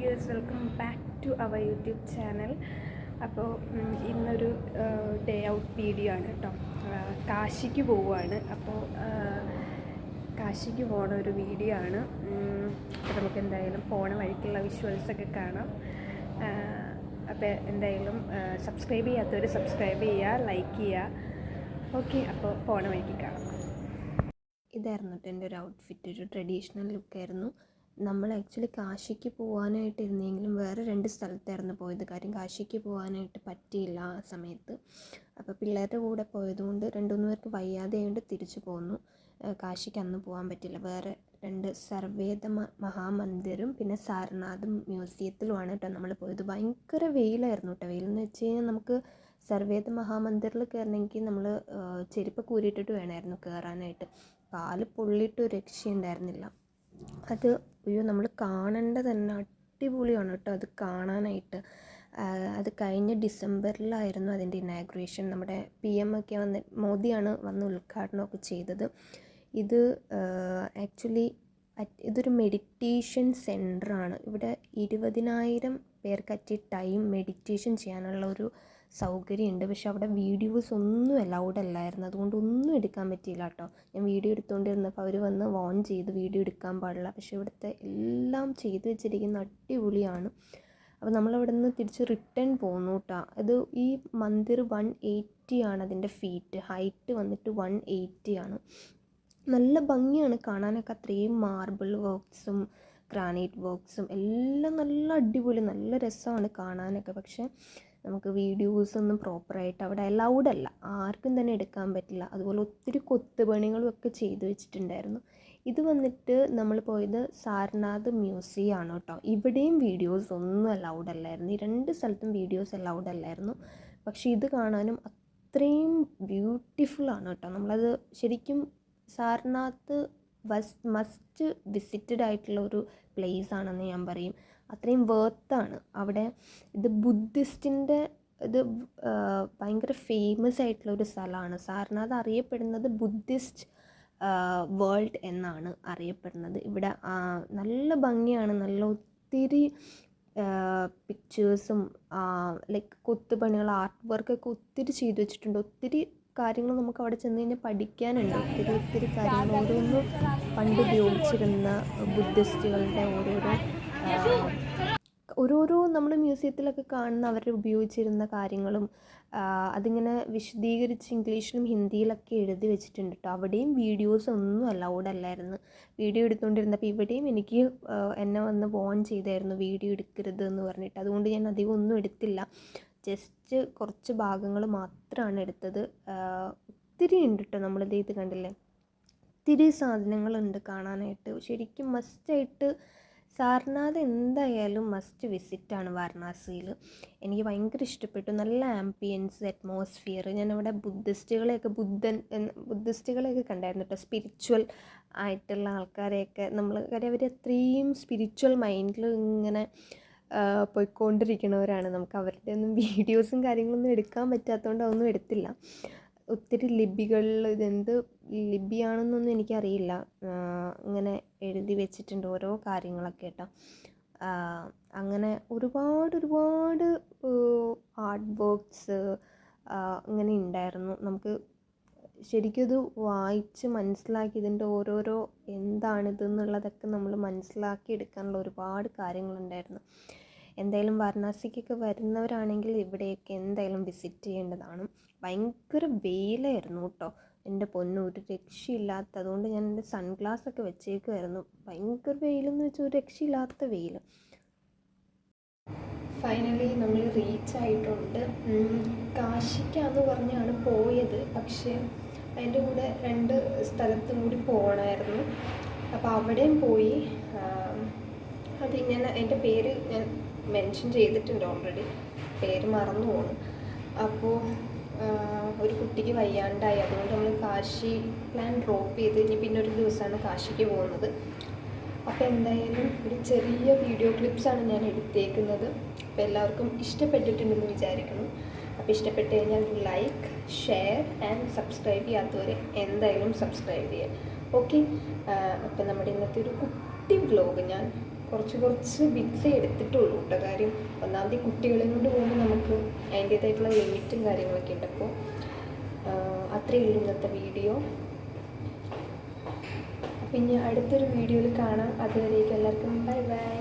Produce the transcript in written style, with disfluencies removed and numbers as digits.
Dears, welcome back to our YouTube channel. അപ്പോൾ ഇന്നൊരു day out video ആണ് കേട്ടോ. കാശിക്ക് പോവുകയാണ്. അപ്പോൾ കാശിക്ക് പോകുന്ന ഒരു വീഡിയോ ആണ്. അപ്പോൾ നമുക്ക് എന്തായാലും പോണ വഴിക്കുള്ള വിഷ്വൽസൊക്കെ കാണാം. അപ്പോൾ എന്തായാലും സബ്സ്ക്രൈബ് ചെയ്യാത്തവർ സബ്സ്ക്രൈബ് ചെയ്യുക, ലൈക്ക് ചെയ്യുക. ഓക്കെ, അപ്പോൾ പോണ വഴിക്ക് കാണാം. ഇതായിരുന്നു കേട്ടോ എൻ്റെ ഒരു ഔട്ട്ഫിറ്റ്. ഒരു ട്രഡീഷണൽ ലുക്കായിരുന്നു. നമ്മൾ ആക്ച്വലി കാശിക്ക് പോകാനായിട്ടിരുന്നെങ്കിലും വേറെ 2 സ്ഥലത്തായിരുന്നു പോയത്. കാര്യം കാശിക്ക് പോകാനായിട്ട് പറ്റിയില്ല ആ സമയത്ത്. അപ്പോൾ പിള്ളേരുടെ കൂടെ പോയതുകൊണ്ട് 2-3 പേർക്ക് വയ്യാതെ ആയതുകൊണ്ട് തിരിച്ചു പോന്നു. കാശിക്ക് അന്ന് പോകാൻ പറ്റില്ല. വേറെ 2 സർവേദ മഹാമന്ദിറും പിന്നെ സാരനാഥ് മ്യൂസിയത്തിലുമാണ് കേട്ടോ നമ്മൾ പോയത്. ഭയങ്കര വെയിലായിരുന്നു കേട്ടോ. വെയിലെന്ന് വെച്ച് കഴിഞ്ഞാൽ നമുക്ക് സർവേദ മഹാമന്ദിറിൽ കയറണമെങ്കിൽ നമ്മൾ ചെരുപ്പൊക്കെ ഊരിയിട്ടിട്ട് വേണമായിരുന്നു കയറാനായിട്ട്. കാല് പൊള്ളിയിട്ട് രക്ഷയുണ്ടായിരുന്നില്ല. അത് നമ്മൾ കാണേണ്ടത് തന്നെ അടിപൊളിയാണ് കേട്ടോ അത് കാണാനായിട്ട്. അത് കഴിഞ്ഞ ഡിസംബറിലായിരുന്നു അതിൻ്റെ ഇനാഗുറേഷൻ. നമ്മുടെ PM ഒക്കെ മോദിയാണ് വന്ന് ഉദ്ഘാടനമൊക്കെ ചെയ്തത്. ഇത് ആക്ച്വലി ഇതൊരു മെഡിറ്റേഷൻ സെൻ്ററാണ്. ഇവിടെ 20,000 പേർക്ക് അറ്റ് എ ടൈം മെഡിറ്റേഷൻ ചെയ്യാനുള്ള ഒരു സൗകര്യമുണ്ട്. പക്ഷെ അവിടെ വീഡിയോസ് ഒന്നും അലൗഡ് അല്ലായിരുന്നു. അതുകൊണ്ട് ഒന്നും എടുക്കാൻ പറ്റിയില്ല കേട്ടോ. ഞാൻ വീഡിയോ എടുത്തുകൊണ്ടിരുന്നപ്പോൾ അവർ വന്ന് വാൺ ചെയ്ത് വീഡിയോ എടുക്കാൻ പാടില്ല. പക്ഷേ ഇവിടുത്തെ എല്ലാം ചെയ്ത് വെച്ചിരിക്കുന്ന അടിപൊളിയാണ്. അപ്പോൾ നമ്മളവിടെ നിന്ന് തിരിച്ച് റിട്ടേൺ പോന്നു കേട്ടോ. അത് ഈ മന്ദിർ 180 ആണ് അതിൻ്റെ ഫീറ്റ്. ഹൈറ്റ് വന്നിട്ട് 180 ആണ്. നല്ല ഭംഗിയാണ് കാണാനൊക്കെ. അത്രയും മാർബിൾ വർക്ക്സും ഗ്രാനൈറ്റ് വർക്ക്സും എല്ലാം നല്ല അടിപൊളി, നല്ല രസമാണ് കാണാനൊക്കെ. പക്ഷേ നമുക്ക് വീഡിയോസൊന്നും പ്രോപ്പറായിട്ട് അവിടെ അലൗഡ് അല്ല, ആർക്കും തന്നെ എടുക്കാൻ പറ്റില്ല. അതുപോലെ ഒത്തിരി കൊത്തുപണികളും ഒക്കെ ചെയ്തു വെച്ചിട്ടുണ്ടായിരുന്നു. ഇത് വന്നിട്ട് നമ്മൾ പോയത് സാരനാഥ് മ്യൂസിയം ആണ് കേട്ടോ. ഇവിടെയും വീഡിയോസ് ഒന്നും അലൗഡ് അല്ലായിരുന്നു. ഈ 2 സ്ഥലത്തും വീഡിയോസ് അലൗഡ് അല്ലായിരുന്നു. പക്ഷേ ഇത് കാണാനും അത്രയും ബ്യൂട്ടിഫുള്ളാണ് കേട്ടോ. നമ്മളത് ശരിക്കും സാരനാഥ് മസ്റ്റ് വിസിറ്റഡ് ആയിട്ടുള്ള ഒരു പ്ലേസ് ആണെന്ന് ഞാൻ പറയും. അത്രയും വേർത്താണ് അവിടെ. ഇത് ബുദ്ധിസ്റ്റിൻ്റെ ഇത് ഭയങ്കര ഫേമസ് ആയിട്ടുള്ള ഒരു സ്ഥലമാണ്. സാരനാഥ് അറിയപ്പെടുന്നത് ബുദ്ധിസ്റ്റ് വേൾഡ് എന്നാണ് അറിയപ്പെടുന്നത്. ഇവിടെ നല്ല ഭംഗിയാണ്. നല്ല ഒത്തിരി പിക്ചേഴ്സും ലൈക്ക് കൊത്തുപണികൾ, ആർട്ട് വർക്കൊക്കെ ഒത്തിരി ചെയ്തു വെച്ചിട്ടുണ്ട്. ഒത്തിരി കാര്യങ്ങൾ നമുക്ക് അവിടെ ചെന്ന് കഴിഞ്ഞാൽ പഠിക്കാനുണ്ട്. ഒത്തിരി കാര്യങ്ങൾ ഓരോന്നും പണ്ട് ഉപയോഗിച്ചിരുന്ന ബുദ്ധിസ്റ്റുകളുടെ ഓരോരോ നമ്മൾ മ്യൂസിയത്തിലൊക്കെ കാണുന്ന അവർ ഉപയോഗിച്ചിരുന്ന കാര്യങ്ങളും അതിങ്ങനെ വിശദീകരിച്ച് ഇംഗ്ലീഷിലും ഹിന്ദിയിലൊക്കെ എഴുതി വെച്ചിട്ടുണ്ട് കേട്ടോ. അവിടെയും വീഡിയോസ് ഒന്നും അലൗഡ് അല്ലായിരുന്നു. വീഡിയോ എടുത്തുകൊണ്ടിരുന്നപ്പോൾ ഇവിടെയും എനിക്ക് എന്നെ വന്ന് വോൺ ചെയ്തായിരുന്നു വീഡിയോ എടുക്കരുത് എന്ന് പറഞ്ഞിട്ട്. അതുകൊണ്ട് ഞാൻ അധികം ഒന്നും എടുത്തില്ല. ജസ്റ്റ് കുറച്ച് ഭാഗങ്ങൾ മാത്രമാണ് എടുത്തത്. ഒത്തിരി ഉണ്ട് കേട്ടോ. നമ്മളിത് കണ്ടില്ലേ, ഒത്തിരി സാധനങ്ങളുണ്ട് കാണാനായിട്ട്. ശരിക്കും മസ്റ്റായിട്ട് സാരനാഥ് എന്തായാലും മസ്റ്റ് വിസിറ്റാണ് വാരണാസിയിൽ. എനിക്ക് ഭയങ്കര ഇഷ്ടപ്പെട്ടു. നല്ല ആംബിയൻസ്, അറ്റ്മോസ്ഫിയർ. ഞാനവിടെ ബുദ്ധിസ്റ്റുകളെയൊക്കെ കണ്ടായിരുന്നു കേട്ടോ. സ്പിരിച്വൽ ആയിട്ടുള്ള ആൾക്കാരെയൊക്കെ കാര്യം അവർ അത്രയും സ്പിരിച്വൽ മൈൻഡിൽ ഇങ്ങനെ പോയിക്കൊണ്ടിരിക്കുന്നവരാണ്. നമുക്ക് അവരുടെ ഒന്നും വീഡിയോസും കാര്യങ്ങളൊന്നും എടുക്കാൻ പറ്റാത്തതുകൊണ്ട് അതൊന്നും എടുത്തില്ല. ഒത്തിരി ലിപികളിൽ ഇതെന്ത് ലിപിയാണെന്നൊന്നും എനിക്കറിയില്ല. ഇങ്ങനെ എഴുതി വെച്ചിട്ടുണ്ട് ഓരോ കാര്യങ്ങളൊക്കെ കേട്ടോ. അങ്ങനെ ഒരുപാട് ആർട്ട് വർക്ക്സ് ഇങ്ങനെ ഉണ്ടായിരുന്നു. നമുക്ക് ശരിക്കും ഇത് വായിച്ച് മനസ്സിലാക്കി ഇതിൻ്റെ ഓരോരോ എന്താണിതെന്നുള്ളതൊക്കെ നമ്മൾ മനസ്സിലാക്കി എടുക്കാനുള്ള ഒരുപാട് കാര്യങ്ങളുണ്ടായിരുന്നു. എന്തായാലും വാരണാസിക്കൊക്കെ വരുന്നവരാണെങ്കിൽ ഇവിടെയൊക്കെ എന്തായാലും വിസിറ്റ് ചെയ്യേണ്ടതാണ്. ഭയങ്കര വെയിലായിരുന്നു കേട്ടോ. എൻ്റെ പൊന്നു, ഒരു രക്ഷയില്ലാത്ത. അതുകൊണ്ട് ഞാൻ എൻ്റെ സൺഗ്ലാസ്സൊക്കെ വെച്ചേക്കുമായിരുന്നു. ഭയങ്കര വെയിലെന്ന് വെച്ചാൽ ഒരു രക്ഷയില്ലാത്ത വെയിൽ. ഫൈനലി നമ്മൾ റീച്ച് ആയിട്ടുണ്ട്. കാശിക്കാന്ന് പറഞ്ഞാണ് പോയത്. പക്ഷേ അതിൻ്റെ കൂടെ 2 സ്ഥലത്തും കൂടി പോകണമായിരുന്നു. അപ്പോൾ അവിടെയും പോയി. അതിങ്ങനെ എൻ്റെ പേര് ഞാൻ മെൻഷൻ ചെയ്തിട്ടുണ്ട് ഓൾറെഡി, പേര് മറന്നു പോകുന്നു. അപ്പോൾ ഒരു കുട്ടിക്ക് വയ്യാണ്ടായി. അതുകൊണ്ട് നമ്മൾ കാശി പ്ലാൻ ഡ്രോപ്പ് ചെയ്ത് ഇനി പിന്നെ ഒരു ദിവസമാണ് കാശിക്ക് പോകുന്നത്. അപ്പോൾ എന്തായാലും ഒരു ചെറിയ വീഡിയോ ക്ലിപ്സാണ് ഞാൻ എടുത്തേക്കുന്നത്. അപ്പോൾ എല്ലാവർക്കും ഇഷ്ടപ്പെട്ടിട്ടുണ്ടെന്ന് വിചാരിക്കണം. അപ്പോൾ ഇഷ്ടപ്പെട്ട് കഴിഞ്ഞാൽ ലൈക്ക്, ഷെയർ ആൻഡ് സബ്സ്ക്രൈബ് ചെയ്യാത്തവർ എന്തായാലും സബ്സ്ക്രൈബ് ചെയ്യുക. ഓക്കെ, അപ്പോൾ നമ്മുടെ ഇന്നത്തെ ഒരു കുട്ടി വ്ലോഗ് ഞാൻ കുറച്ച് ബിറ്റ്സേ എടുത്തിട്ടുള്ളൂ കേട്ടോ. കാര്യം ഒന്നാമത് കുട്ടികളെ കൊണ്ട് പോകുമ്പോൾ നമുക്ക് അതിൻ്റേതായിട്ടുള്ള ലിമിറ്റും കാര്യങ്ങളൊക്കെ ഉണ്ട്. അപ്പോൾ അത്രയേ ഉള്ളൂ ഇന്നത്തെ വീഡിയോ. അപ്പം ഇനി അടുത്തൊരു വീഡിയോയിൽ കാണാം. അതുവരേക്കും എല്ലാവർക്കും ബൈ ബൈ.